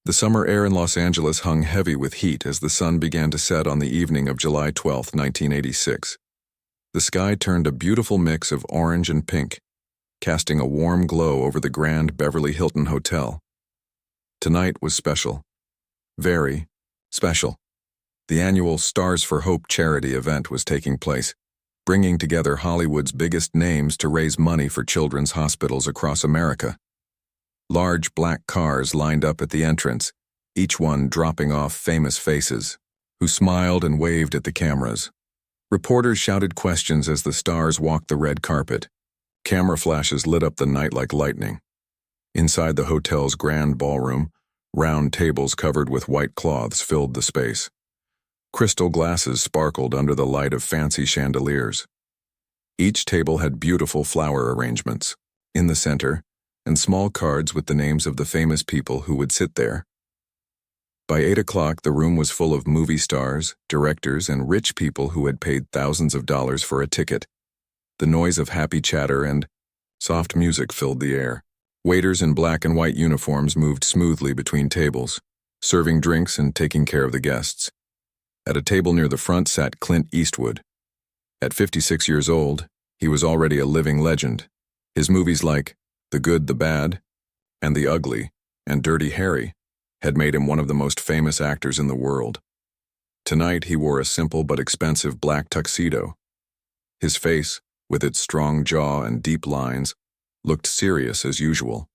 The summer air in Los Angeles hung heavy with heat as the sun began to set on the evening of July 12, 1986. The sky turned a beautiful mix of orange and pink, casting a warm glow over the grand Beverly Hilton Hotel. Tonight was special. Very special. The annual Stars for Hope charity event was taking place, bringing together Hollywood's biggest names to raise money for children's hospitals across America. Large black cars lined up at the entrance, each one dropping off famous faces, who smiled and waved at the cameras. Reporters shouted questions as the stars walked the red carpet. Camera flashes lit up the night like lightning. Inside the hotel's grand ballroom, round tables covered with white cloths filled the space. Crystal glasses sparkled under the light of fancy chandeliers. Each table had beautiful flower arrangements in the center, and small cards with the names of the famous people who would sit there. By 8 o'clock, the room was full of movie stars, directors, and rich people who had paid thousands of dollars for a ticket. The noise of happy chatter and soft music filled the air. Waiters in black and white uniforms moved smoothly between tables, serving drinks and taking care of the guests. At a table near the front sat Clint Eastwood. At 56 years old, he was already a living legend. His movies like The Good, the Bad, and The Ugly, and Dirty Harry had made him one of the most famous actors in the world. Tonight he wore a simple but expensive black tuxedo. His face, with its strong jaw and deep lines, looked serious as usual.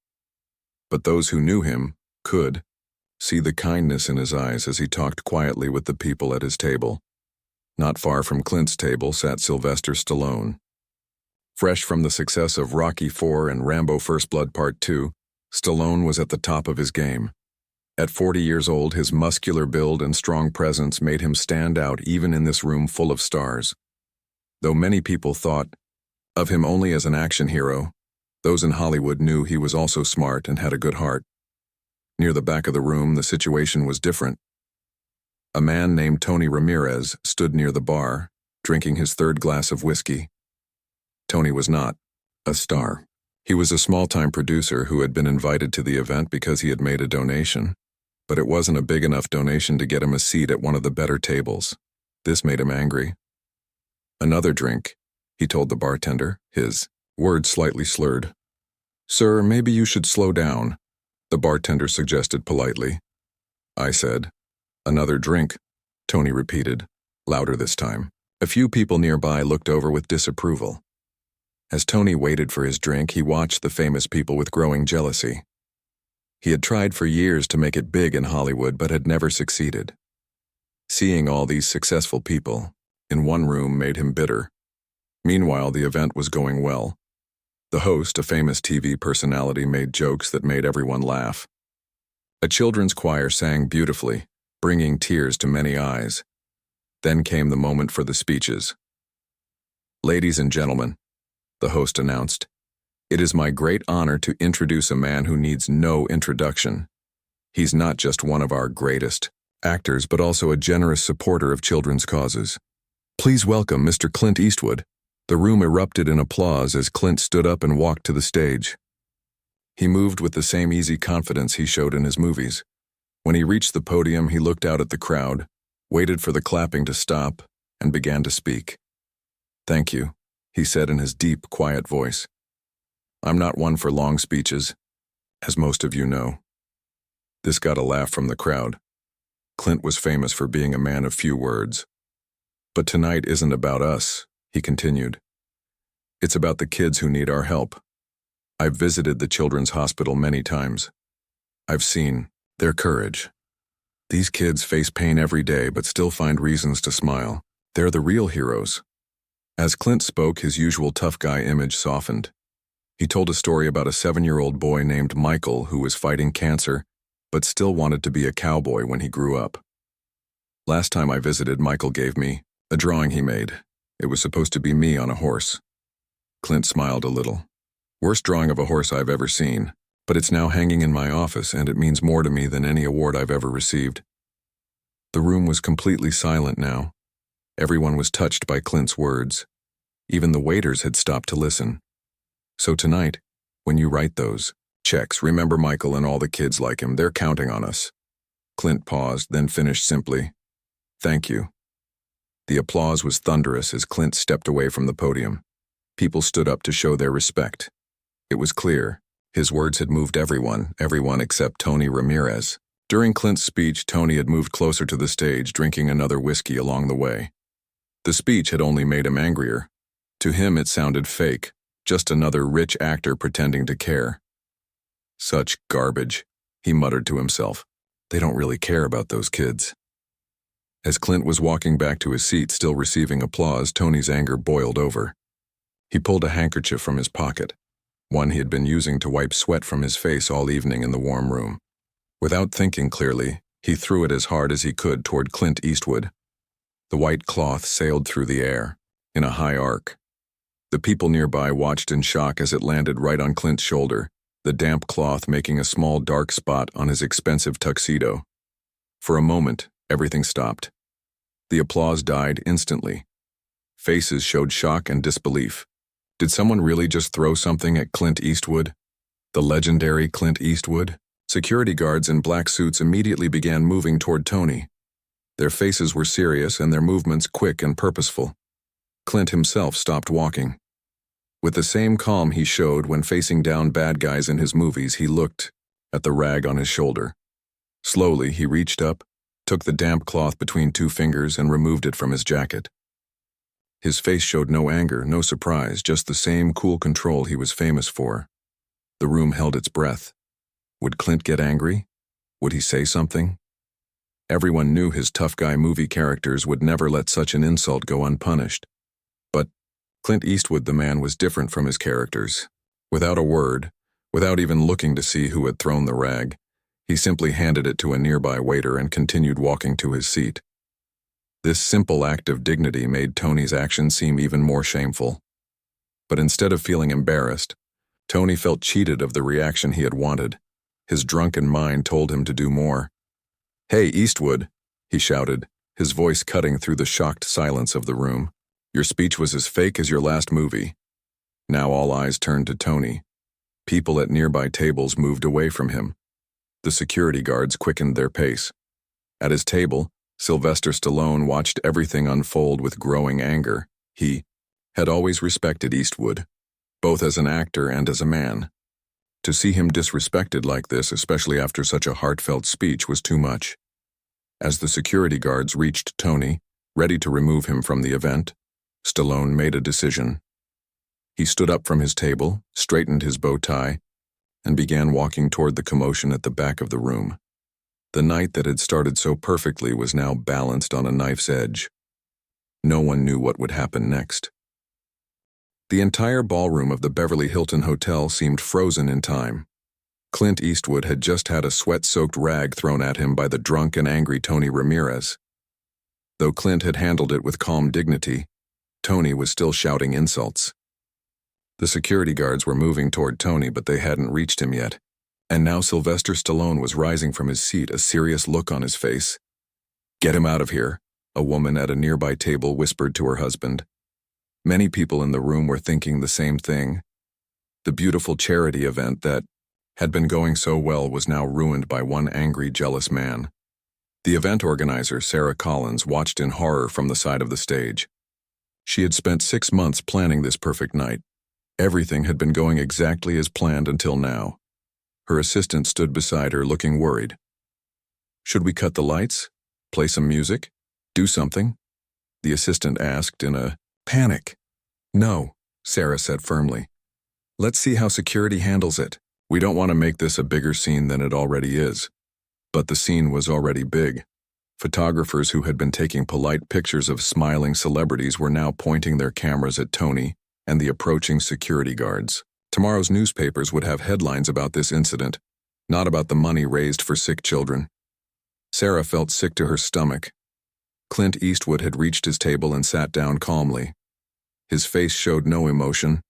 But those who knew him could see the kindness in his eyes as he talked quietly with the people at his table. Not far from Clint's table sat Sylvester Stallone. Fresh from the success of Rocky IV and Rambo First Blood Part 2, Stallone was at the top of his game. At 40 years old, his muscular build and strong presence made him stand out even in this room full of stars. Though many people thought of him only as an action hero, those in Hollywood knew he was also smart and had a good heart. Near the back of the room, the situation was different. A man named Tony Ramirez stood near the bar, drinking his third glass of whiskey. Tony was not a star. He was a small-time producer who had been invited to the event because he had made a donation, but it wasn't a big enough donation to get him a seat at one of the better tables. This made him angry. "Another drink," he told the bartender, his words slightly slurred. "Sir, maybe you should slow down," the bartender suggested politely. I said, "Another drink," Tony repeated, louder this time. A few people nearby looked over with disapproval. As Tony waited for his drink, he watched the famous people with growing jealousy. He had tried for years to make it big in Hollywood but had never succeeded. Seeing all these successful people in one room made him bitter. Meanwhile, the event was going well. The host, a famous TV personality, made jokes that made everyone laugh. A children's choir sang beautifully, bringing tears to many eyes. Then came the moment for the speeches. "Ladies and gentlemen," the host announced, "it is my great honor to introduce a man who needs no introduction. He's not just one of our greatest actors, but also a generous supporter of children's causes. Please welcome Mr. Clint Eastwood." The room erupted in applause as Clint stood up and walked to the stage. He moved with the same easy confidence he showed in his movies. When he reached the podium, he looked out at the crowd, waited for the clapping to stop, and began to speak. "Thank you," he said in his deep, quiet voice. "I'm not one for long speeches, as most of you know." This got a laugh from the crowd. Clint was famous for being a man of few words. "But tonight isn't about us," he continued. "It's about the kids who need our help. I've visited the children's hospital many times. I've seen their courage. These kids face pain every day but still find reasons to smile. They're the real heroes." As Clint spoke, his usual tough guy image softened. He told a story about a 7-year-old boy named Michael who was fighting cancer but still wanted to be a cowboy when he grew up. "Last time I visited, Michael gave me a drawing he made. It was supposed to be me on a horse." Clint smiled a little. "Worst drawing of a horse I've ever seen, but it's now hanging in my office and it means more to me than any award I've ever received." The room was completely silent now. Everyone was touched by Clint's words. Even the waiters had stopped to listen. "So tonight, when you write those checks, remember Michael and all the kids like him. They're counting on us." Clint paused, then finished simply, "Thank you." The applause was thunderous as Clint stepped away from the podium. People stood up to show their respect. It was clear. His words had moved everyone except Tony Ramirez. During Clint's speech, Tony had moved closer to the stage, drinking another whiskey along the way. The speech had only made him angrier. To him it sounded fake, just another rich actor pretending to care. Such garbage, he muttered to himself. They don't really care about those kids. As Clint was walking back to his seat, still receiving applause, Tony's anger boiled over. He pulled a handkerchief from his pocket, one he had been using to wipe sweat from his face all evening in the warm room. Without thinking clearly, he threw it as hard as he could toward Clint Eastwood. The white cloth sailed through the air, in a high arc. The people nearby watched in shock as it landed right on Clint's shoulder, the damp cloth making a small dark spot on his expensive tuxedo. For a moment, everything stopped. The applause died instantly. Faces showed shock and disbelief. Did someone really just throw something at Clint Eastwood? The legendary Clint Eastwood? Security guards in black suits immediately began moving toward Tony. Their faces were serious and their movements quick and purposeful. Clint himself stopped walking. With the same calm he showed when facing down bad guys in his movies, he looked at the rag on his shoulder. Slowly, he reached up, took the damp cloth between two fingers, and removed it from his jacket. His face showed no anger, no surprise, just the same cool control he was famous for. The room held its breath. Would Clint get angry? Would he say something? Everyone knew his tough guy movie characters would never let such an insult go unpunished. But Clint Eastwood, the man, was different from his characters. Without a word, without even looking to see who had thrown the rag, he simply handed it to a nearby waiter and continued walking to his seat. This simple act of dignity made Tony's action seem even more shameful. But instead of feeling embarrassed, Tony felt cheated of the reaction he had wanted. His drunken mind told him to do more. "Hey, Eastwood," he shouted, his voice cutting through the shocked silence of the room. "Your speech was as fake as your last movie." Now all eyes turned to Tony. People at nearby tables moved away from him. The security guards quickened their pace. At his table, Sylvester Stallone watched everything unfold with growing anger. He had always respected Eastwood, both as an actor and as a man. To see him disrespected like this, especially after such a heartfelt speech, was too much. As the security guards reached Tony, ready to remove him from the event, Stallone made a decision. He stood up from his table, straightened his bow tie, and began walking toward the commotion at the back of the room. The night that had started so perfectly was now balanced on a knife's edge. No one knew what would happen next. The entire ballroom of the Beverly Hilton Hotel seemed frozen in time. Clint Eastwood had just had a sweat-soaked rag thrown at him by the drunk and angry Tony Ramirez. Though Clint had handled it with calm dignity, Tony was still shouting insults. The security guards were moving toward Tony, but they hadn't reached him yet. And now Sylvester Stallone was rising from his seat, a serious look on his face. "Get him out of here," a woman at a nearby table whispered to her husband. Many people in the room were thinking the same thing. The beautiful charity event that had been going so well was now ruined by one angry, jealous man. The event organizer, Sarah Collins, watched in horror from the side of the stage. She had spent 6 months planning this perfect night. Everything had been going exactly as planned until now. Her assistant stood beside her, looking worried. "Should we cut the lights? Play some music? Do something?" the assistant asked in a panic. "No," Sarah said firmly. "Let's see how security handles it. We don't want to make this a bigger scene than it already is." But the scene was already big. Photographers who had been taking polite pictures of smiling celebrities were now pointing their cameras at Tony and the approaching security guards. Tomorrow's newspapers would have headlines about this incident, not about the money raised for sick children. Sarah felt sick to her stomach. Clint Eastwood had reached his table and sat down calmly. His face showed no emotion,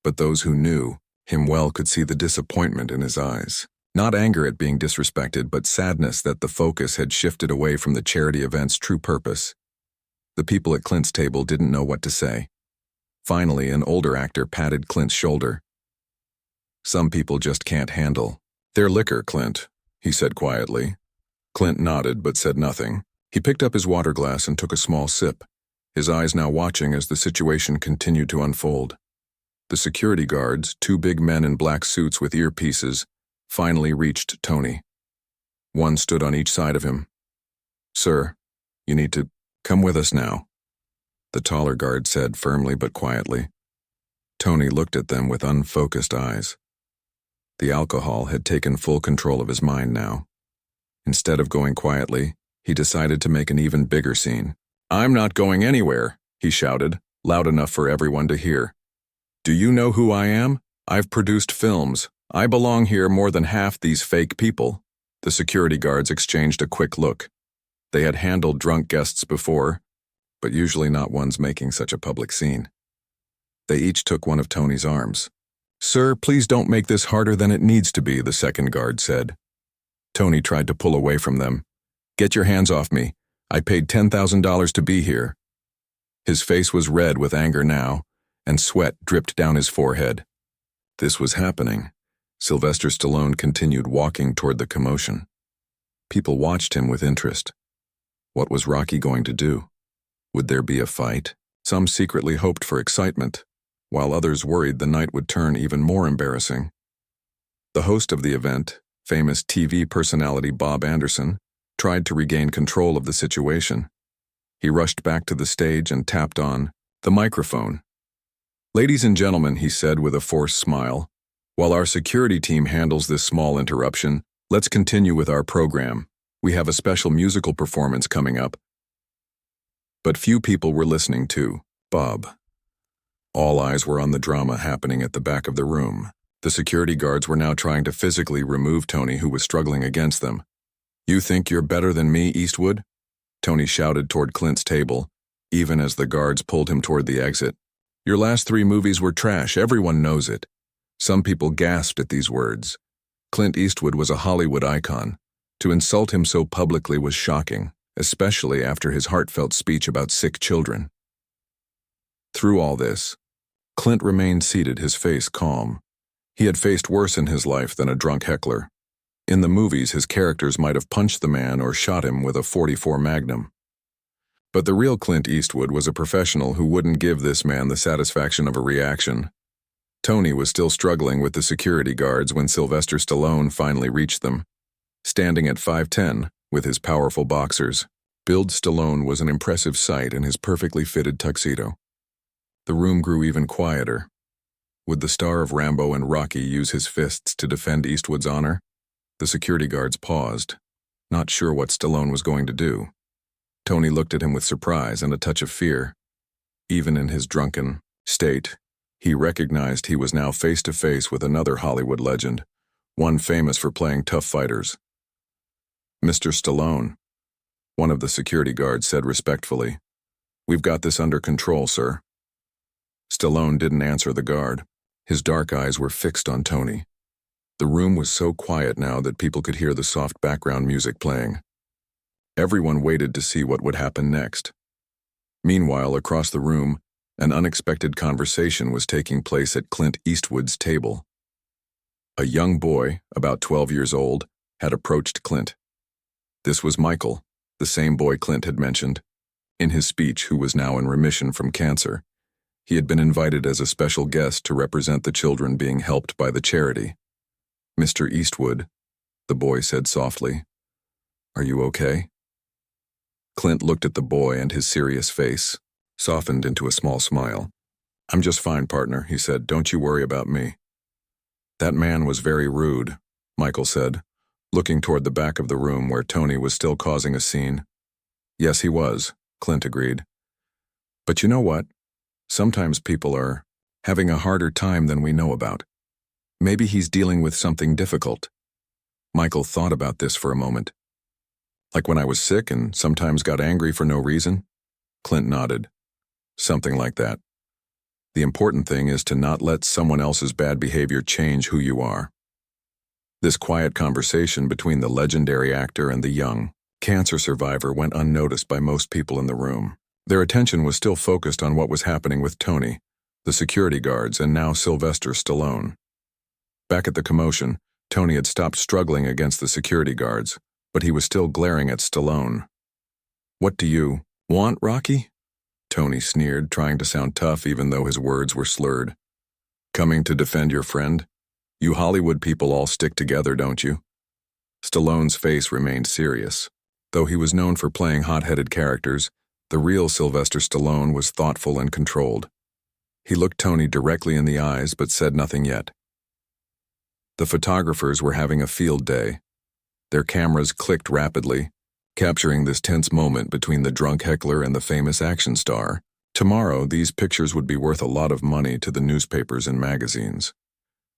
but those who knew him well could see the disappointment in his eyes. Not anger at being disrespected, but sadness that the focus had shifted away from the charity event's true purpose. The people at Clint's table didn't know what to say. Finally, an older actor patted Clint's shoulder. "Some people just can't handle their liquor, Clint," he said quietly. Clint nodded but said nothing. He picked up his water glass and took a small sip, his eyes now watching as the situation continued to unfold. The security guards, two big men in black suits with earpieces, finally reached Tony. One stood on each side of him. "Sir, you need to come with us now," the taller guard said firmly but quietly. Tony looked at them with unfocused eyes. The alcohol had taken full control of his mind now. Instead of going quietly, he decided to make an even bigger scene. "I'm not going anywhere," he shouted, loud enough for everyone to hear. "Do you know who I am? I've produced films. I belong here more than half these fake people." The security guards exchanged a quick look. They had handled drunk guests before, but usually not ones making such a public scene. They each took one of Tony's arms. "Sir, please don't make this harder than it needs to be," the second guard said. Tony tried to pull away from them. "Get your hands off me. I paid $10,000 to be here." His face was red with anger now, and sweat dripped down his forehead. This was happening. Sylvester Stallone continued walking toward the commotion. People watched him with interest. What was Rocky going to do? Would there be a fight? Some secretly hoped for excitement, while others worried the night would turn even more embarrassing. The host of the event, famous TV personality Bob Anderson, tried to regain control of the situation. He rushed back to the stage and tapped on the microphone. "Ladies and gentlemen," he said with a forced smile, "while our security team handles this small interruption, let's continue with our program. We have a special musical performance coming up." But few people were listening to Bob. All eyes were on the drama happening at the back of the room. The security guards were now trying to physically remove Tony, who was struggling against them. "You think you're better than me, Eastwood?" Tony shouted toward Clint's table, even as the guards pulled him toward the exit. "Your last 3 movies were trash, everyone knows it." Some people gasped at these words. Clint Eastwood was a Hollywood icon. To insult him so publicly was shocking, especially after his heartfelt speech about sick children. Through all this, Clint remained seated, his face calm. He had faced worse in his life than a drunk heckler. In the movies, his characters might have punched the man or shot him with a .44 Magnum. But the real Clint Eastwood was a professional who wouldn't give this man the satisfaction of a reaction. Tony was still struggling with the security guards when Sylvester Stallone finally reached them. Standing at 5'10", with his powerful boxers, build Stallone was an impressive sight in his perfectly fitted tuxedo. The room grew even quieter. Would the star of Rambo and Rocky use his fists to defend Eastwood's honor? The security guards paused, not sure what Stallone was going to do. Tony looked at him with surprise and a touch of fear. Even in his drunken state, he recognized he was now face to face with another Hollywood legend, one famous for playing tough fighters. "Mr. Stallone," one of the security guards said respectfully. "We've got this under control, sir." Stallone didn't answer the guard. His dark eyes were fixed on Tony. The room was so quiet now that people could hear the soft background music playing. Everyone waited to see what would happen next. Meanwhile, across the room, an unexpected conversation was taking place at Clint Eastwood's table. A young boy, about 12 years old, had approached Clint. This was Michael, the same boy Clint had mentioned. In his speech, who was now in remission from cancer, he had been invited as a special guest to represent the children being helped by the charity. "Mr. Eastwood," the boy said softly, "are you okay?" Clint looked at the boy, and his serious face softened into a small smile. "I'm just fine, partner," he said. "Don't you worry about me." "That man was very rude," Michael said, looking toward the back of the room where Tony was still causing a scene. "Yes, he was," Clint agreed. "But you know what? Sometimes people are having a harder time than we know about. Maybe he's dealing with something difficult." Michael thought about this for a moment. "Like when I was sick and sometimes got angry for no reason?" Clint nodded. "Something like that. The important thing is to not let someone else's bad behavior change who you are." This quiet conversation between the legendary actor and the young cancer survivor went unnoticed by most people in the room. Their attention was still focused on what was happening with Tony, the security guards, and now Sylvester Stallone. Back at the commotion, Tony had stopped struggling against the security guards, but he was still glaring at Stallone. "What do you want, Rocky?" Tony sneered, trying to sound tough even though his words were slurred. "Coming to defend your friend? You Hollywood people all stick together, don't you?" Stallone's face remained serious. Though he was known for playing hot-headed characters, the real Sylvester Stallone was thoughtful and controlled. He looked Tony directly in the eyes but said nothing yet. The photographers were having a field day. Their cameras clicked rapidly, capturing this tense moment between the drunk heckler and the famous action star. Tomorrow, these pictures would be worth a lot of money to the newspapers and magazines.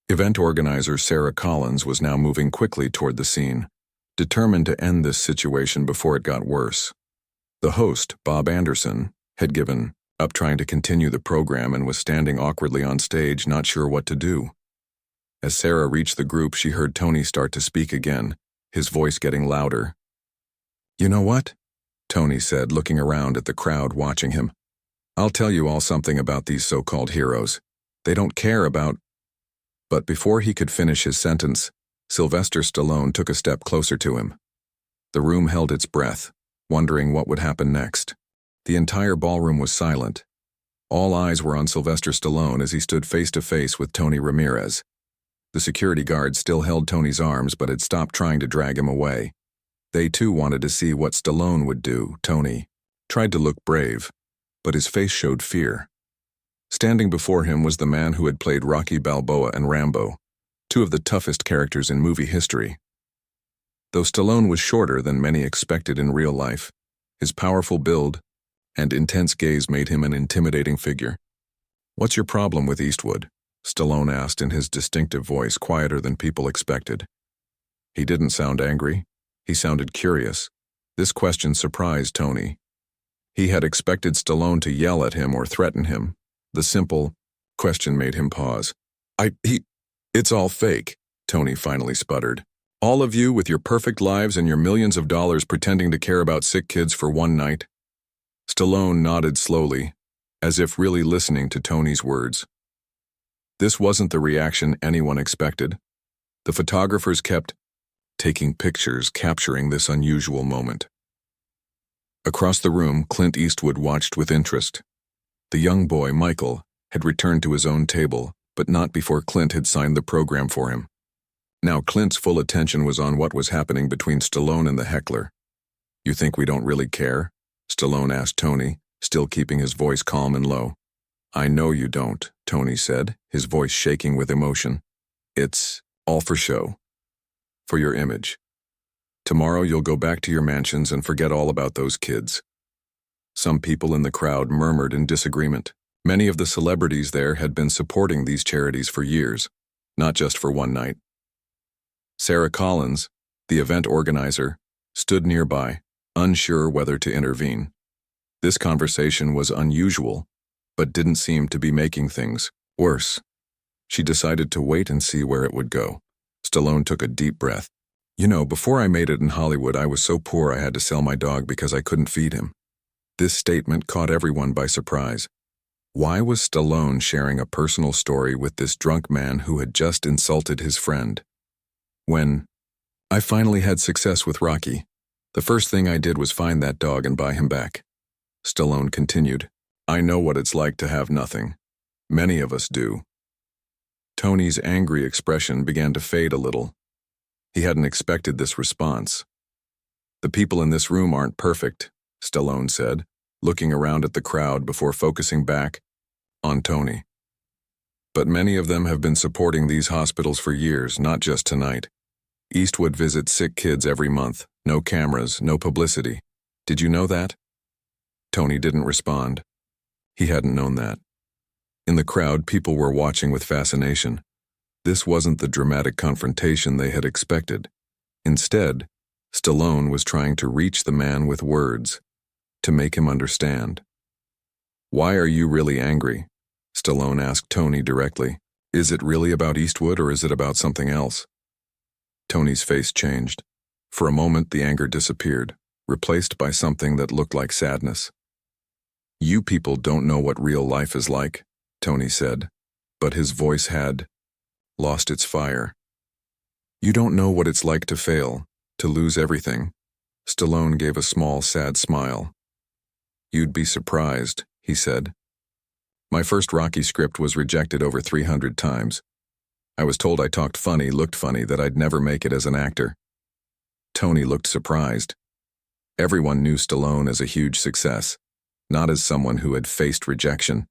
Event organizer Sarah Collins was now moving quickly toward the scene, determined to end this situation before it got worse. The host, Bob Anderson, had given up trying to continue the program and was standing awkwardly on stage, not sure what to do. As Sarah reached the group, she heard Tony start to speak again, his voice getting louder. "You know what?" Tony said, looking around at the crowd watching him. "I'll tell you all something about these so-called heroes. They don't care about—" But before he could finish his sentence, Sylvester Stallone took a step closer to him. The room held its breath, wondering what would happen next. The entire ballroom was silent. All eyes were on Sylvester Stallone as he stood face to face with Tony Ramirez. The security guard still held Tony's arms but had stopped trying to drag him away. They too wanted to see what Stallone would do. Tony tried to look brave, but his face showed fear. Standing before him was the man who had played Rocky Balboa and Rambo, two of the toughest characters in movie history. Though Stallone was shorter than many expected in real life, his powerful build and intense gaze made him an intimidating figure. "What's your problem with Eastwood?" Stallone asked in his distinctive voice, quieter than people expected. He didn't sound angry. He sounded curious. This question surprised Tony. He had expected Stallone to yell at him or threaten him. The simple question made him pause. It's all fake," Tony finally sputtered. "All of you with your perfect lives and your millions of dollars pretending to care about sick kids for one night." Stallone nodded slowly, as if really listening to Tony's words. This wasn't the reaction anyone expected. The photographers kept taking pictures, capturing this unusual moment. Across the room, Clint Eastwood watched with interest. The young boy, Michael, had returned to his own table, but not before Clint had signed the program for him. Now Clint's full attention was on what was happening between Stallone and the heckler. "You think we don't really care?" Stallone asked Tony, still keeping his voice calm and low. "I know you don't," Tony said, his voice shaking with emotion. "It's all for show. For your image. Tomorrow you'll go back to your mansions and forget all about those kids." Some people in the crowd murmured in disagreement. Many of the celebrities there had been supporting these charities for years, not just for one night. Sarah Collins, the event organizer, stood nearby, unsure whether to intervene. This conversation was unusual, but didn't seem to be making things worse. She decided to wait and see where it would go. Stallone took a deep breath. "You know, before I made it in Hollywood, I was so poor I had to sell my dog because I couldn't feed him." This statement caught everyone by surprise. Why was Stallone sharing a personal story with this drunk man who had just insulted his friend? "When I finally had success with Rocky, the first thing I did was find that dog and buy him back," Stallone continued. "I know what it's like to have nothing. Many of us do." Tony's angry expression began to fade a little. He hadn't expected this response. "The people in this room aren't perfect," Stallone said, looking around at the crowd before focusing back on Tony. "But many of them have been supporting these hospitals for years, not just tonight. Eastwood visits sick kids every month. No cameras, no publicity. Did you know that?" Tony didn't respond. He hadn't known that. In the crowd, people were watching with fascination. This wasn't the dramatic confrontation they had expected. Instead, Stallone was trying to reach the man with words, to make him understand. "Why are you really angry?" Stallone asked Tony directly. "Is it really about Eastwood or is it about something else?" Tony's face changed. For a moment, the anger disappeared, replaced by something that looked like sadness. "You people don't know what real life is like," Tony said, but his voice had lost its fire. "You don't know what it's like to fail, To lose everything. Stallone gave a small, sad smile. You'd be surprised, he said. My first Rocky script was rejected over 300 times. I was told I talked funny, looked funny, that I'd never make it as an actor. Tony looked surprised. Everyone knew Stallone as a huge success, not as someone who had faced rejection.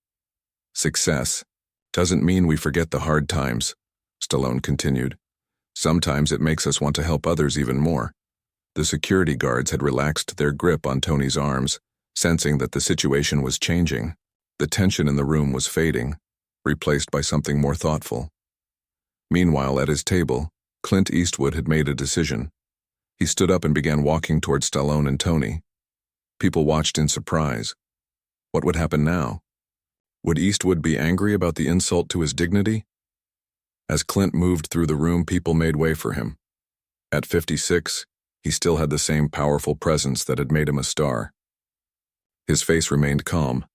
Success doesn't mean we forget the hard times, Stallone continued. Sometimes it makes us want to help others even more. The security guards had relaxed their grip on Tony's arms, sensing that the situation was changing. The tension in the room was fading, replaced by something more thoughtful. Meanwhile, at his table, Clint Eastwood had made a decision. He stood up and began walking toward Stallone and Tony. People watched in surprise. What would happen now? Would Eastwood be angry about the insult to his dignity? As Clint moved through the room, people made way for him. At 56, he still had the same powerful presence that had made him a star. His face remained calm,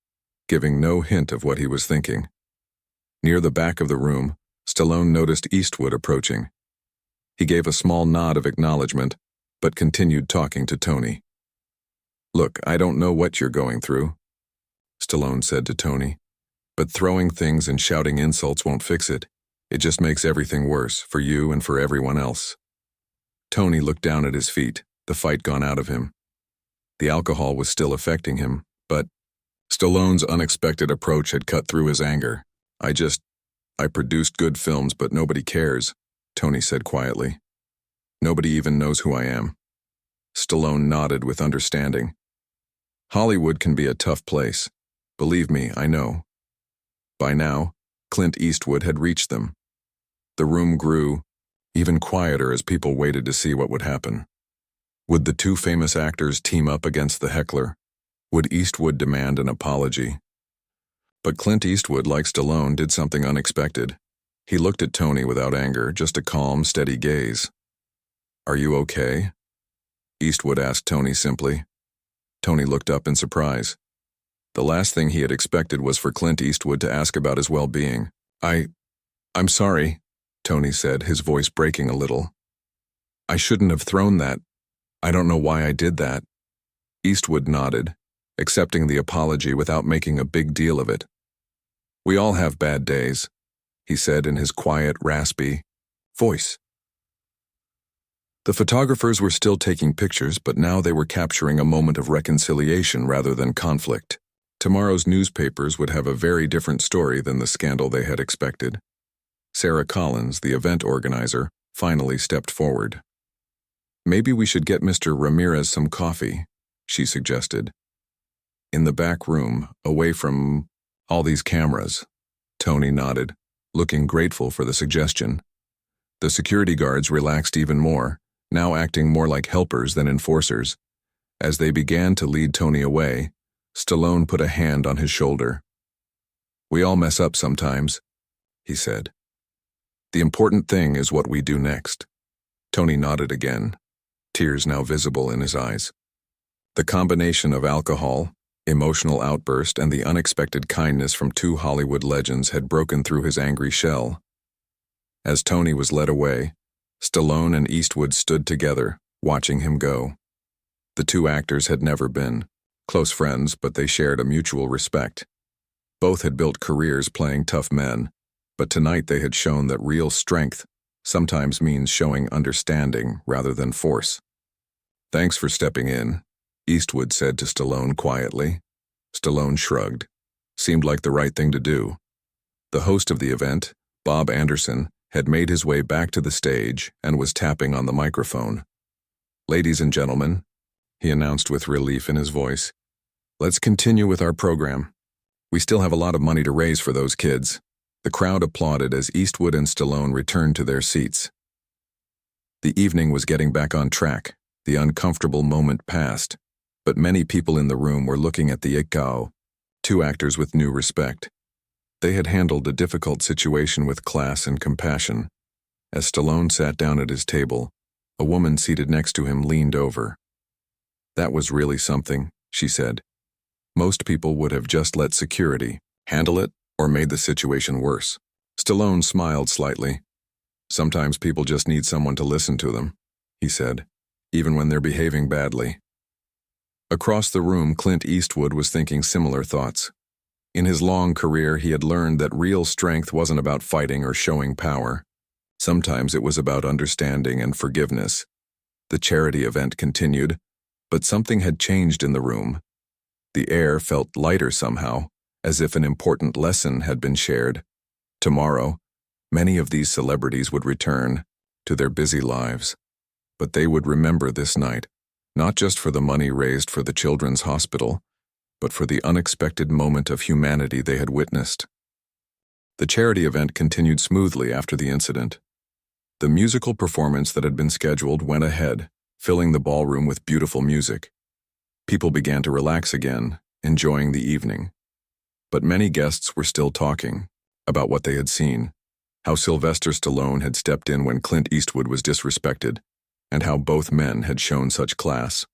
giving no hint of what he was thinking. Near the back of the room, Stallone noticed Eastwood approaching. He gave a small nod of acknowledgement, but continued talking to Tony. Look, I don't know what you're going through, Stallone said to Tony, but throwing things and shouting insults won't fix it. It just makes everything worse, for you and for everyone else. Tony looked down at his feet, the fight gone out of him. The alcohol was still affecting him, but Stallone's unexpected approach had cut through his anger. I produced good films, but nobody cares, Tony said quietly. Nobody even knows who I am. Stallone nodded with understanding. Hollywood can be a tough place. Believe me, I know. By now, Clint Eastwood had reached them. The room grew even quieter as people waited to see what would happen. Would the two famous actors team up against the heckler? Would Eastwood demand an apology? But Clint Eastwood, like Stallone, did something unexpected. He looked at Tony without anger, just a calm, steady gaze. Are you okay? Eastwood asked Tony simply. Tony looked up in surprise. The last thing he had expected was for Clint Eastwood to ask about his well-being. I'm sorry, Tony said, his voice breaking a little. I shouldn't have thrown that. I don't know why I did that. Eastwood nodded, accepting the apology without making a big deal of it. We all have bad days, he said in his quiet, raspy voice. The photographers were still taking pictures, but now they were capturing a moment of reconciliation rather than conflict. Tomorrow's newspapers would have a very different story than the scandal they had expected. Sarah Collins, the event organizer, finally stepped forward. Maybe we should get Mr. Ramirez some coffee, she suggested. In the back room, away from all these cameras, Tony nodded, looking grateful for the suggestion. The security guards relaxed even more, now acting more like helpers than enforcers. As they began to lead Tony away, Stallone put a hand on his shoulder. We all mess up sometimes, he said. The important thing is what we do next. Tony nodded again, tears now visible in his eyes. The combination of alcohol, emotional outburst, and the unexpected kindness from two Hollywood legends had broken through his angry shell. As Tony was led away, Stallone and Eastwood stood together, watching him go. The two actors had never been close friends, but they shared a mutual respect. Both had built careers playing tough men, but tonight they had shown that real strength sometimes means showing understanding rather than force. Thanks for stepping in, Eastwood said to Stallone quietly. Stallone shrugged. Seemed like the right thing to do. The host of the event, Bob Anderson, had made his way back to the stage and was tapping on the microphone. Ladies and gentlemen, he announced with relief in his voice, let's continue with our program. We still have a lot of money to raise for those kids. The crowd applauded as Eastwood and Stallone returned to their seats. The evening was getting back on track. The uncomfortable moment passed, but many people in the room were looking at the Ikao, two actors with new respect. They had handled a difficult situation with class and compassion. As Stallone sat down at his table, a woman seated next to him leaned over. That was really something, she said. Most people would have just let security handle it or made the situation worse. Stallone smiled slightly. Sometimes people just need someone to listen to them, he said. even when they're behaving badly. Across the room, Clint Eastwood was thinking similar thoughts. In his long career, he had learned that real strength wasn't about fighting or showing power. Sometimes it was about understanding and forgiveness. The charity event continued, but something had changed in the room. The air felt lighter somehow, as if an important lesson had been shared. Tomorrow, many of these celebrities would return to their busy lives. But they would remember this night, not just for the money raised for the children's hospital, but for the unexpected moment of humanity they had witnessed. The charity event continued smoothly after the incident. The musical performance that had been scheduled went ahead, filling the ballroom with beautiful music. People began to relax again, enjoying the evening. But many guests were still talking about what they had seen, how Sylvester Stallone had stepped in when Clint Eastwood was disrespected, and how both men had shown such class.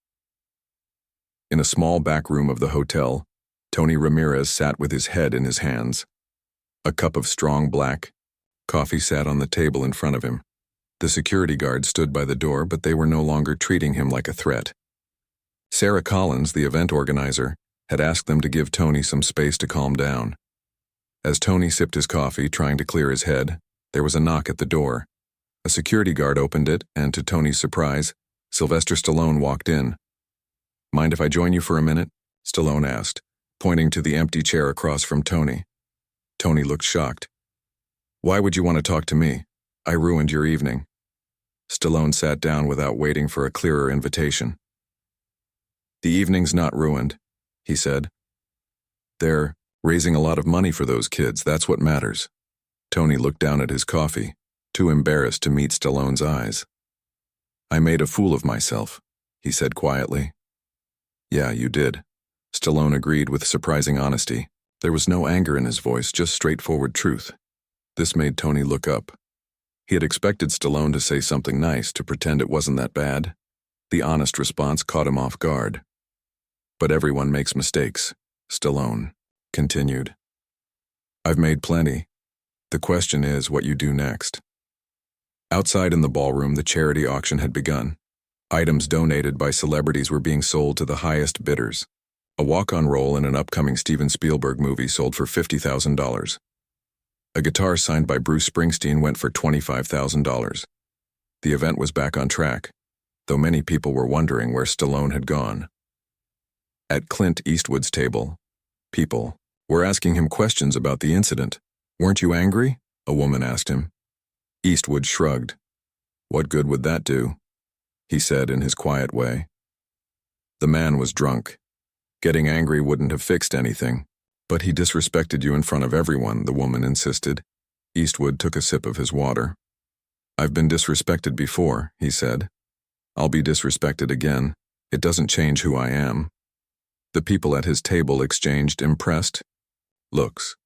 In a small back room of the hotel, Tony Ramirez sat with his head in his hands. A cup of strong black coffee sat on the table in front of him. The security guards stood by the door, but they were no longer treating him like a threat. Sarah Collins, the event organizer, had asked them to give Tony some space to calm down. As Tony sipped his coffee, trying to clear his head, there was a knock at the door. A security guard opened it, and to Tony's surprise, Sylvester Stallone walked in. "Mind if I join you for a minute?" Stallone asked, pointing to the empty chair across from Tony. Tony looked shocked. "Why would you want to talk to me? I ruined your evening." Stallone sat down without waiting for a clearer invitation. "The evening's not ruined," he said. "They're raising a lot of money for those kids, that's what matters." Tony looked down at his coffee, too embarrassed to meet Stallone's eyes. "I made a fool of myself," he said quietly. "Yeah, you did," Stallone agreed with surprising honesty. There was no anger in his voice, just straightforward truth. This made Tony look up. He had expected Stallone to say something nice, to pretend it wasn't that bad. The honest response caught him off guard. "But everyone makes mistakes," Stallone continued. "I've made plenty. The question is what you do next." Outside in the ballroom, the charity auction had begun. Items donated by celebrities were being sold to the highest bidders. A walk-on role in an upcoming Steven Spielberg movie sold for $50,000. A guitar signed by Bruce Springsteen went for $25,000. The event was back on track, though many people were wondering where Stallone had gone. At Clint Eastwood's table, people were asking him questions about the incident. "Weren't you angry?" a woman asked him. Eastwood shrugged. "What good would that do?" he said in his quiet way. "The man was drunk. Getting angry wouldn't have fixed anything." "But he disrespected you in front of everyone," the woman insisted. Eastwood took a sip of his water. "I've been disrespected before," he said. "I'll be disrespected again. It doesn't change who I am." The people at his table exchanged impressed looks.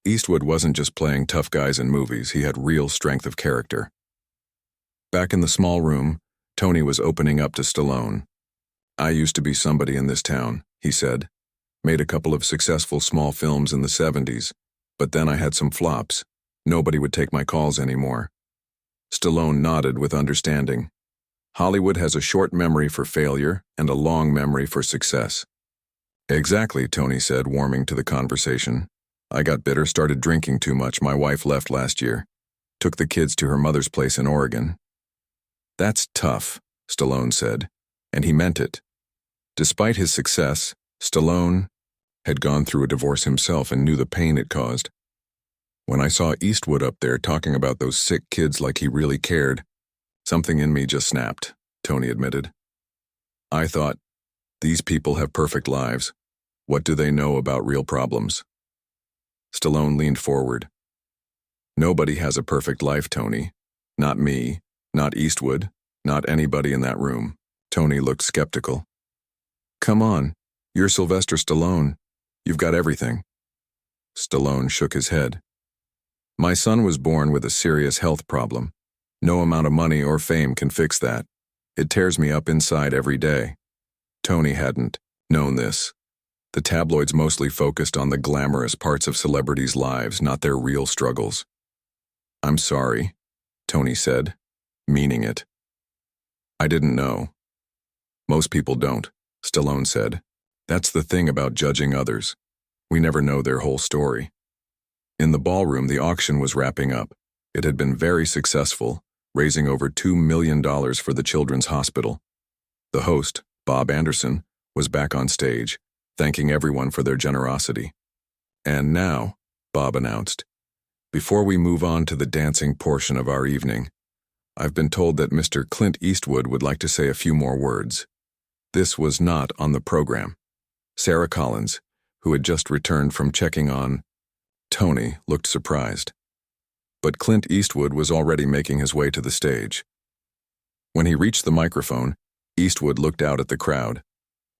Eastwood wasn't just playing tough guys in movies, he had real strength of character. Back in the small room, Tony was opening up to Stallone. "I used to be somebody in this town," he said. "Made a couple of successful small films in the 70s, but then I had some flops. Nobody would take my calls anymore." Stallone nodded with understanding. "Hollywood has a short memory for failure and a long memory for success." "Exactly," Tony said, warming to the conversation. "I got bitter, started drinking too much. My wife left last year. Took the kids to her mother's place in Oregon." "That's tough," Stallone said, and he meant it. Despite his success, Stallone had gone through a divorce himself and knew the pain it caused. "When I saw Eastwood up there talking about those sick kids like he really cared, something in me just snapped," Tony admitted. "I thought, these people have perfect lives. What do they know about real problems?" Stallone leaned forward. "Nobody has a perfect life, Tony. Not me, not Eastwood, not anybody in that room." Tony looked skeptical. "Come on, you're Sylvester Stallone. You've got everything." Stallone shook his head. "My son was born with a serious health problem. No amount of money or fame can fix that. It tears me up inside every day." Tony hadn't known this. The tabloids mostly focused on the glamorous parts of celebrities' lives, not their real struggles. "I'm sorry," Tony said, meaning it. I didn't know. Most people don't, Stallone said. That's the thing about judging others. We never know their whole story. In the ballroom, the auction was wrapping up. It had been very successful, raising over $2 million for the Children's Hospital. The host, Bob Anderson, was back on stage, thanking everyone for their generosity. And now, Bob announced, before we move on to the dancing portion of our evening, I've been told that Mr. Clint Eastwood would like to say a few more words. This was not on the program. Sarah Collins, who had just returned from checking on Tony, looked surprised. But Clint Eastwood was already making his way to the stage. When he reached the microphone, Eastwood looked out at the crowd.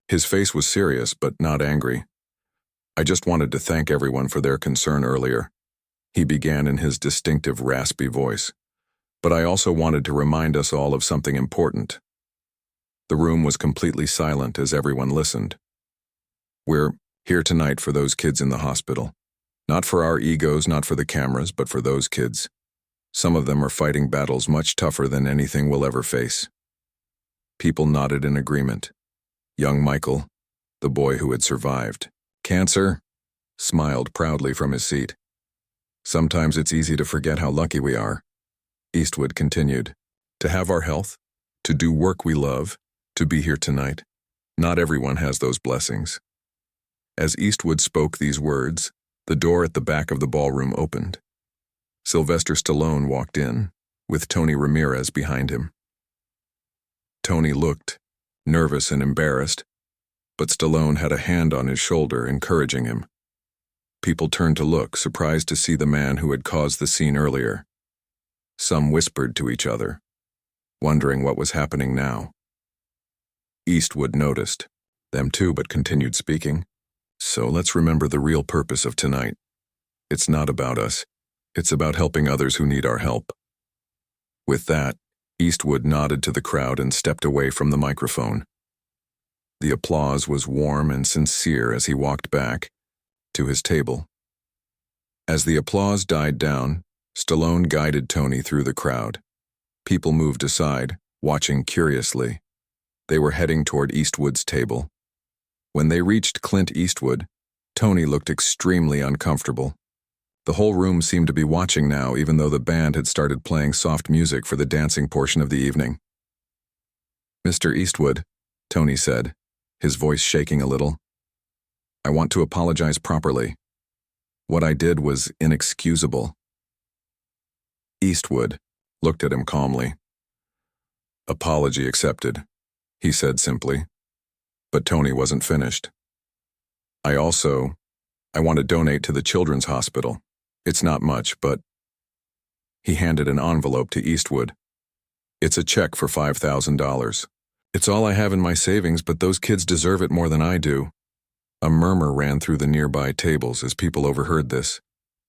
His face was serious but not angry. I just wanted to thank everyone for their concern earlier. He began in his distinctive raspy voice. But I also wanted to remind us all of something important. The room was completely silent as everyone listened. We're here tonight for those kids in the hospital. Not for our egos, not for the cameras, but for those kids. Some of them are fighting battles much tougher than anything we'll ever face. People nodded in agreement. Young Michael, the boy who had survived cancer, smiled proudly from his seat. Sometimes it's easy to forget how lucky we are. Eastwood continued, to have our health, to do work we love, to be here tonight. Not everyone has those blessings. As Eastwood spoke these words, the door at the back of the ballroom opened. Sylvester Stallone walked in, with Tony Ramirez behind him. Tony looked, nervous and embarrassed, but Stallone had a hand on his shoulder, encouraging him. People turned to look, surprised to see the man who had caused the scene earlier. Some whispered to each other, wondering what was happening now. Eastwood noticed them too, but continued speaking. So let's remember the real purpose of tonight. It's not about us. It's about helping others who need our help. With that, Eastwood nodded to the crowd and stepped away from the microphone. The applause was warm and sincere as he walked back to his table. As the applause died down, Stallone guided Tony through the crowd. People moved aside, watching curiously. They were heading toward Eastwood's table. When they reached Clint Eastwood, Tony looked extremely uncomfortable. The whole room seemed to be watching now, even though the band had started playing soft music for the dancing portion of the evening. Mr. Eastwood, Tony said, his voice shaking a little. I want to apologize properly. What I did was inexcusable. Eastwood looked at him calmly. Apology accepted, he said simply. But Tony wasn't finished. I want to donate to the Children's Hospital. It's not much, but... He handed an envelope to Eastwood. It's a check for $5,000. It's all I have in my savings, but those kids deserve it more than I do. A murmur ran through the nearby tables as people overheard this.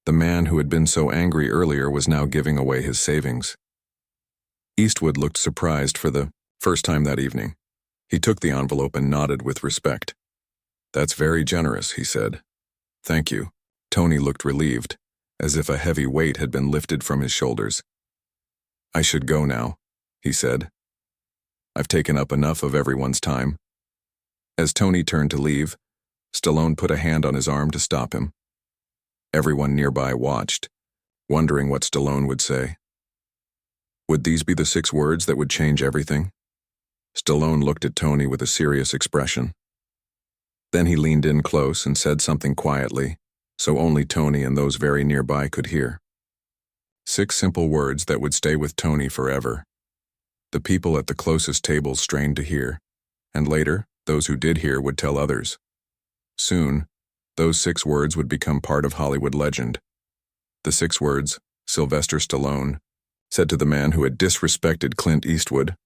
The man who had been so angry earlier was now giving away his savings. Eastwood looked surprised for the first time that evening. He took the envelope and nodded with respect. That's very generous, he said. Thank you. Tony looked relieved, as if a heavy weight had been lifted from his shoulders. I should go now, he said. I've taken up enough of everyone's time. As Tony turned to leave, Stallone put a hand on his arm to stop him. Everyone nearby watched, wondering what Stallone would say. Would these be the 6 words that would change everything? Stallone looked at Tony with a serious expression. Then he leaned in close and said something quietly, so only Tony and those very nearby could hear. 6 simple words that would stay with Tony forever. The people at the closest tables strained to hear, and later, those who did hear would tell others. Soon, those 6 words would become part of Hollywood legend. The 6 words, Sylvester Stallone, said to the man who had disrespected Clint Eastwood.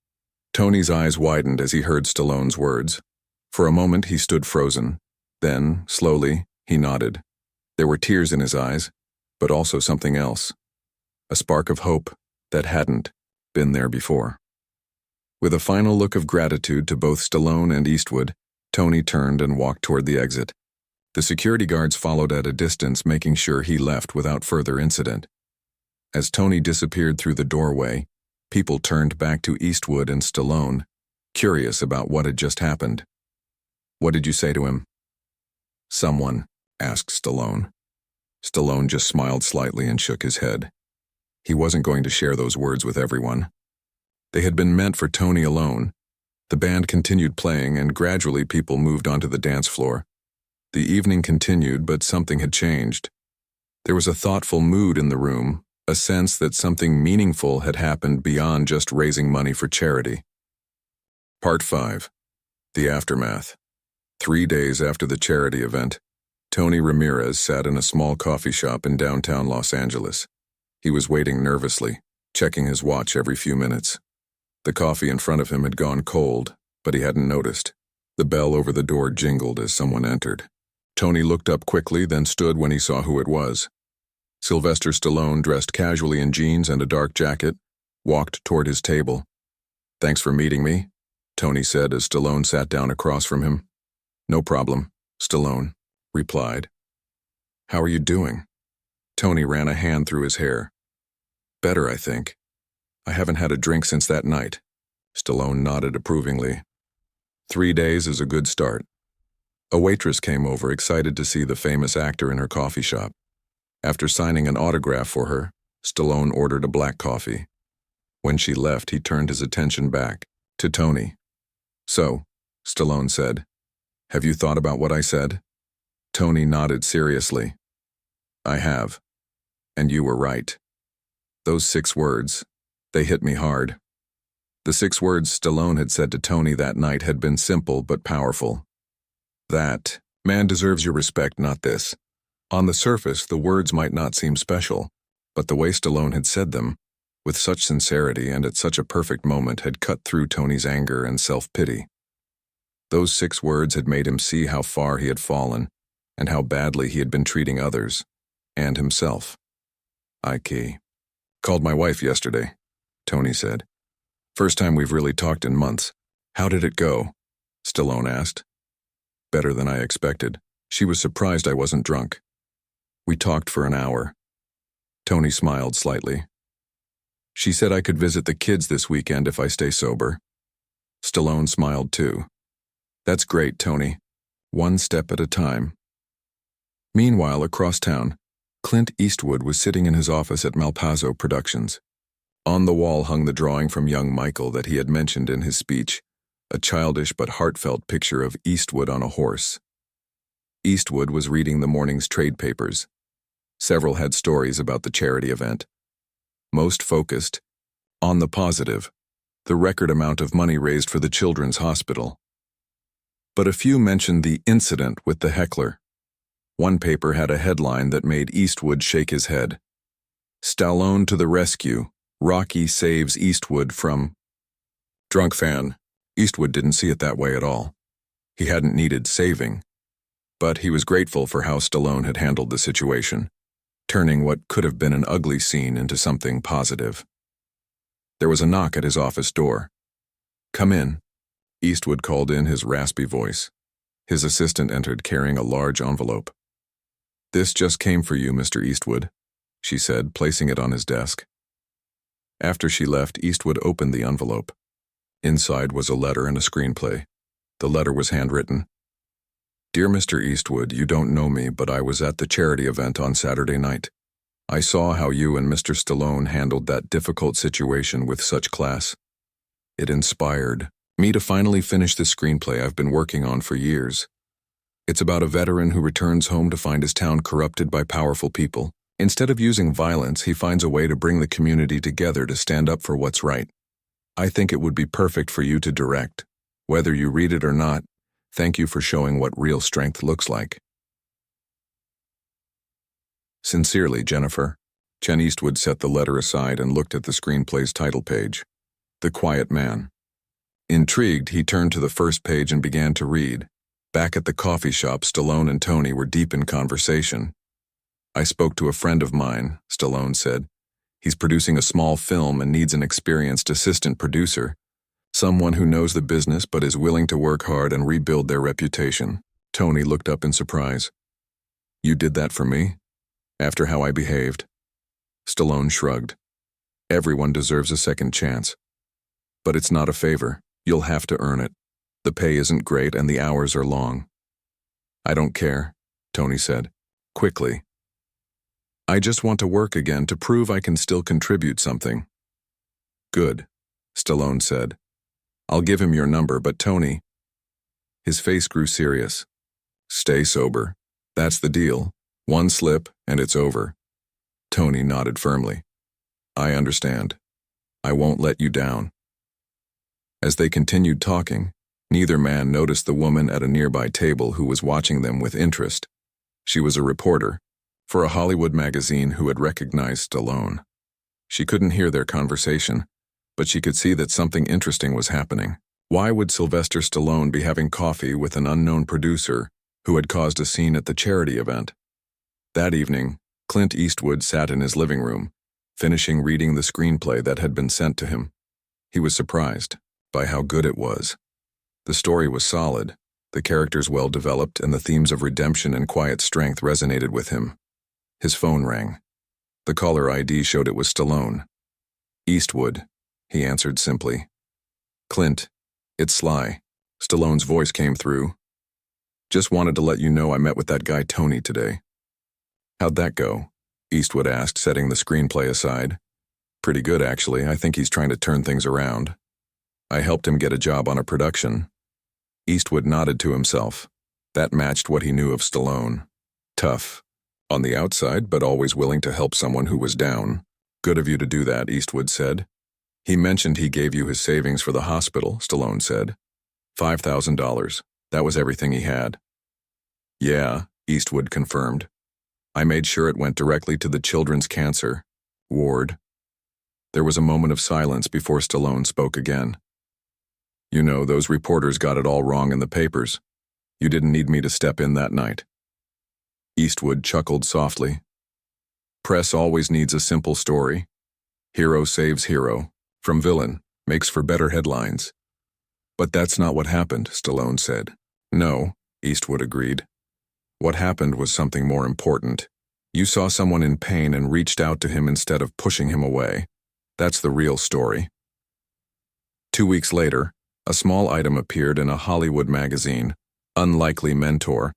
Tony's eyes widened as he heard Stallone's words. For a moment he stood frozen. Then, slowly, he nodded. There were tears in his eyes, but also something else. A spark of hope that hadn't been there before. With a final look of gratitude to both Stallone and Eastwood, Tony turned and walked toward the exit. The security guards followed at a distance, making sure he left without further incident. As Tony disappeared through the doorway, People turned back to Eastwood and Stallone, curious about what had just happened. "What did you say to him?" "Someone," asked Stallone. Stallone just smiled slightly and shook his head. He wasn't going to share those words with everyone. They had been meant for Tony alone. The band continued playing, and gradually people moved onto the dance floor. The evening continued, but something had changed. There was a thoughtful mood in the room, a sense that something meaningful had happened beyond just raising money for charity. Part 5. The Aftermath. 3 days after the charity event, Tony Ramirez sat in a small coffee shop in downtown Los Angeles. He was waiting nervously, checking his watch every few minutes. The coffee in front of him had gone cold, but he hadn't noticed. The bell over the door jingled as someone entered. Tony looked up quickly, then stood when he saw who it was. Sylvester Stallone, dressed casually in jeans and a dark jacket, walked toward his table. "Thanks for meeting me," Tony said as Stallone sat down across from him. "No problem," Stallone replied. "How are you doing?" Tony ran a hand through his hair. "Better, I think. I haven't had a drink since that night." Stallone nodded approvingly. 3 days is a good start." A waitress came over, excited to see the famous actor in her coffee shop. After signing an autograph for her, Stallone ordered a black coffee. When she left, he turned his attention back to Tony. "So," Stallone said, "have you thought about what I said?" Tony nodded seriously. "I have. And you were right. Those 6 words, they hit me hard." The 6 words Stallone had said to Tony that night had been simple but powerful. That man deserves your respect, not this. On the surface, the words might not seem special, but the way Stallone had said them, with such sincerity and at such a perfect moment, had cut through Tony's anger and self-pity. Those 6 words had made him see how far he had fallen and how badly he had been treating others and himself. "I called my wife yesterday," Tony said. "First time we've really talked in months." "How did it go?" Stallone asked. "Better than I expected. She was surprised I wasn't drunk. We talked for an hour." Tony smiled slightly. "She said I could visit the kids this weekend if I stay sober." Stallone smiled too. "That's great, Tony. One step at a time." Meanwhile, across town, Clint Eastwood was sitting in his office at Malpazzo Productions. On the wall hung the drawing from young Michael that he had mentioned in his speech, a childish but heartfelt picture of Eastwood on a horse. Eastwood was reading the morning's trade papers. Several had stories about the charity event. Most focused on the positive, the record amount of money raised for the children's hospital. But a few mentioned the incident with the heckler. One paper had a headline that made Eastwood shake his head. "Stallone to the rescue. Rocky saves Eastwood from..." Drunk fan. Eastwood didn't see it that way at all. He hadn't needed saving. But he was grateful for how Stallone had handled the situation, turning what could have been an ugly scene into something positive. There was a knock at his office door. "Come in," Eastwood called in his raspy voice. His assistant entered carrying a large envelope. "This just came for you, Mr. Eastwood," she said, placing it on his desk. After she left, Eastwood opened the envelope. Inside was a letter and a screenplay. The letter was handwritten. "Dear Mr. Eastwood, you don't know me, but I was at the charity event on Saturday night. I saw how you and Mr. Stallone handled that difficult situation with such class. It inspired me to finally finish the screenplay I've been working on for years. It's about a veteran who returns home to find his town corrupted by powerful people. Instead of using violence, he finds a way to bring the community together to stand up for what's right. I think it would be perfect for you to direct. Whether you read it or not, thank you for showing what real strength looks like. Sincerely, Jennifer." Chen Eastwood set the letter aside and looked at the screenplay's title page, The Quiet Man. Intrigued, he turned to the first page and began to read. Back at the coffee shop, Stallone and Tony were deep in conversation. "I spoke to a friend of mine," Stallone said. "He's producing a small film and needs an experienced assistant producer. Someone who knows the business but is willing to work hard and rebuild their reputation." Tony looked up in surprise. "You did that for me? After how I behaved?" Stallone shrugged. Everyone deserves a second chance. But it's not a favor. You'll have to earn it. The pay isn't great and the hours are long. I don't care, Tony said, quickly. I just want to work again to prove I can still contribute something. Good, Stallone said. I'll give him your number, but Tony... His face grew serious. Stay sober. That's the deal. One slip, and it's over. Tony nodded firmly. I understand. I won't let you down. As they continued talking, neither man noticed the woman at a nearby table who was watching them with interest. She was a reporter for a Hollywood magazine who had recognized Stallone. She couldn't hear their conversation, but she could see that something interesting was happening. Why would Sylvester Stallone be having coffee with an unknown producer who had caused a scene at the charity event? That evening, Clint Eastwood sat in his living room, finishing reading the screenplay that had been sent to him. He was surprised by how good it was. The story was solid, the characters well developed, and the themes of redemption and quiet strength resonated with him. His phone rang. The caller ID showed it was Stallone. Eastwood, he answered simply. Clint, it's Sly. Stallone's voice came through. Just wanted to let you know I met with that guy Tony today. How'd that go? Eastwood asked, setting the screenplay aside. Pretty good, actually. I think he's trying to turn things around. I helped him get a job on a production. Eastwood nodded to himself. That matched what he knew of Stallone. Tough. On the outside, but always willing to help someone who was down. Good of you to do that, Eastwood said. He mentioned he gave you his savings for the hospital, Stallone said. $5,000. That was everything he had. Yeah, Eastwood confirmed. I made sure it went directly to the children's cancer ward. There was a moment of silence before Stallone spoke again. You know, those reporters got it all wrong in the papers. You didn't need me to step in that night. Eastwood chuckled softly. Press always needs a simple story. Hero saves hero. From villain, makes for better headlines. But that's not what happened, Stallone said. No, Eastwood agreed. What happened was something more important. You saw someone in pain and reached out to him instead of pushing him away. That's the real story. 2 weeks later, a small item appeared in a Hollywood magazine, Unlikely Mentor.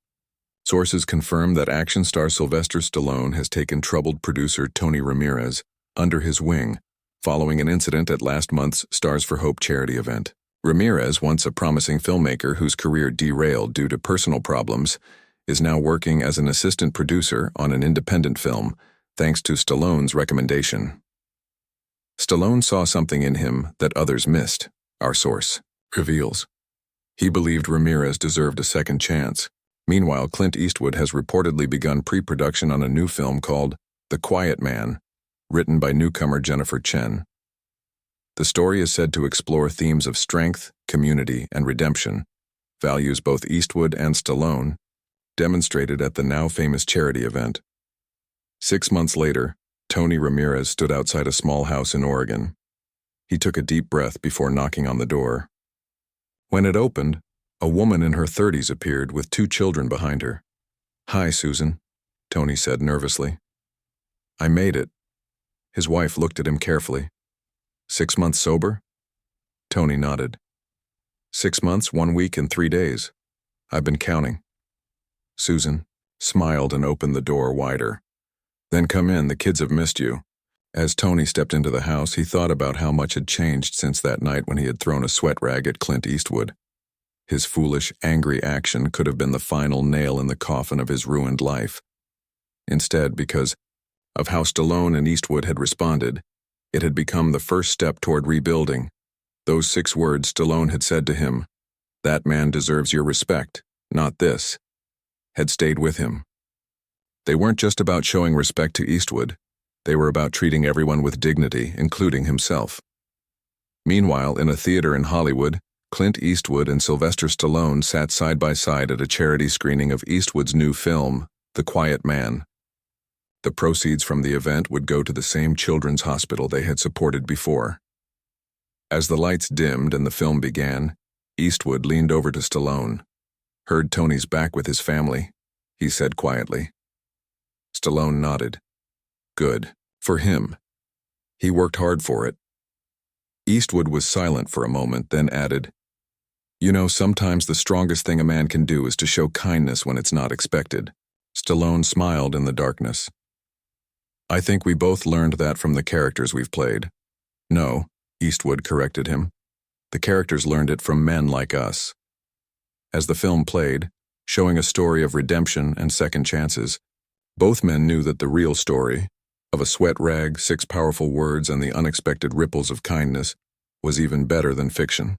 Sources confirm that action star Sylvester Stallone has taken troubled producer Tony Ramirez under his wing, following an incident at last month's Stars for Hope charity event. Ramirez, once a promising filmmaker whose career derailed due to personal problems, is now working as an assistant producer on an independent film, thanks to Stallone's recommendation. Stallone saw something in him that others missed, our source reveals. He believed Ramirez deserved a second chance. Meanwhile, Clint Eastwood has reportedly begun pre-production on a new film called The Quiet Man, written by newcomer Jennifer Chen. The story is said to explore themes of strength, community, and redemption, values both Eastwood and Stallone, demonstrated at the now-famous charity event. 6 months later, Tony Ramirez stood outside a small house in Oregon. He took a deep breath before knocking on the door. When it opened, a woman in her 30s appeared with 2 children behind her. Hi, Susan, Tony said nervously. I made it. His wife looked at him carefully. 6 months sober? Tony nodded. 6 months, 1 week, and 3 days. I've been counting. Susan smiled and opened the door wider. Then come in, the kids have missed you. As Tony stepped into the house, he thought about how much had changed since that night when he had thrown a sweat rag at Clint Eastwood. His foolish, angry action could have been the final nail in the coffin of his ruined life. Instead, because of how Stallone and Eastwood had responded, it had become the first step toward rebuilding. Those 6 words Stallone had said to him, "That man deserves your respect, not this," had stayed with him. They weren't just about showing respect to Eastwood. They were about treating everyone with dignity, including himself. Meanwhile, in a theater in Hollywood, Clint Eastwood and Sylvester Stallone sat side by side at a charity screening of Eastwood's new film, The Quiet Man. The proceeds from the event would go to the same children's hospital they had supported before. As the lights dimmed and the film began, Eastwood leaned over to Stallone. Heard Tony's back with his family, he said quietly. Stallone nodded. Good. For him. He worked hard for it. Eastwood was silent for a moment, then added, "You know, sometimes the strongest thing a man can do is to show kindness when it's not expected." Stallone smiled in the darkness. "I think we both learned that from the characters we've played." "No," Eastwood corrected him. "The characters learned it from men like us." As the film played, showing a story of redemption and second chances, both men knew that the real story, of a sweat rag, 6 powerful words, and the unexpected ripples of kindness, was even better than fiction.